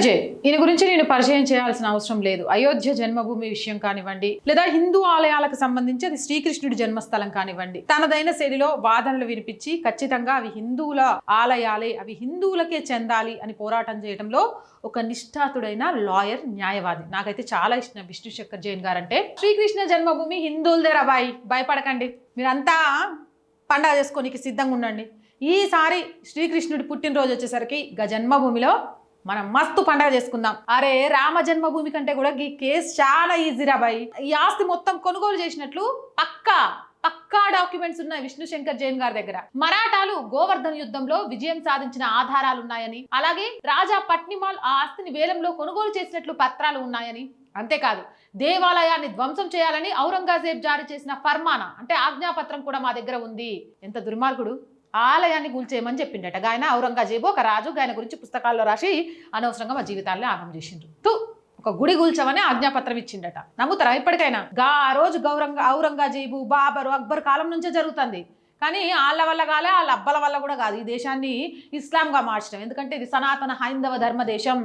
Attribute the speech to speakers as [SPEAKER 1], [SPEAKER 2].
[SPEAKER 1] జే ఈయన గురించి నేను పరిచయం చేయాల్సిన అవసరం లేదు. అయోధ్య జన్మభూమి విషయం కానివ్వండి, లేదా హిందూ ఆలయాలకు సంబంధించి అది శ్రీకృష్ణుడి జన్మస్థలం కానివ్వండి, తనదైన శైలిలో వాదనలు వినిపించి ఖచ్చితంగా అవి హిందువుల ఆలయాలే, అవి హిందువులకే చెందాలి అని పోరాటం చేయడంలో ఒక నిష్ఠాతుడైన లాయర్, న్యాయవాది. నాకైతే చాలా ఇష్టం విష్ణు శంకర్ జైన్ గారు అంటే. శ్రీకృష్ణ జన్మభూమి హిందువులదే రాబాయి, భయపడకండి, మీరంతా పండగ చేసుకోనికి సిద్ధంగా ఉండండి. ఈసారి శ్రీకృష్ణుడి పుట్టినరోజు వచ్చేసరికి జన్మభూమిలో మనం మస్తు పండగ చేసుకుందాం. అరే రామ జన్మభూమి కంటే కూడా ఈ కేసు చాలా ఈజీ రాబాయి. ఈ ఆస్తి మొత్తం కొనుగోలు చేసినట్లు పక్కా డాక్యుమెంట్స్ ఉన్నాయి విష్ణు శంకర్ జైన్ గారి దగ్గర. మరాఠాలు గోవర్ధన్ యుద్ధంలో విజయం సాధించిన ఆధారాలు ఉన్నాయని, అలాగే రాజా పట్నిమాల్ ఆ ఆస్తిని వేలంలో కొనుగోలు చేసినట్లు పత్రాలు ఉన్నాయని, అంతేకాదు దేవాలయాన్ని ధ్వంసం చేయాలని ఔరంగజేబ్ జారీ చేసిన ఫర్మానా అంటే ఆజ్ఞాపత్రం కూడా మా దగ్గర ఉంది. ఎంత దుర్మార్గుడు! ఆలయాన్ని కూల్చేయమని చెప్పిండట ఆయన ఔరంగజేబు, ఒక రాజు. ఆయన గురించి పుస్తకాల్లో రాసి అనవసరంగా మా జీవితాన్ని ఆగం చేసిండ్రు. ఒక గుడి కూల్చమని ఆజ్ఞాపత్రం ఇచ్చిండట. నమ్ముతారా ఇప్పటికైనా? ఆ రోజు ఔరంగజేబు, బాబరు, అక్బర్ కాలం నుంచే జరుగుతుంది. కానీ వాళ్ళ వల్ల కాలే, వాళ్ళ అబ్బల వల్ల కూడా కాదు ఈ దేశాన్ని ఇస్లాంగా మార్చడం. ఎందుకంటే ఇది సనాతన హైందవ ధర్మ దేశం.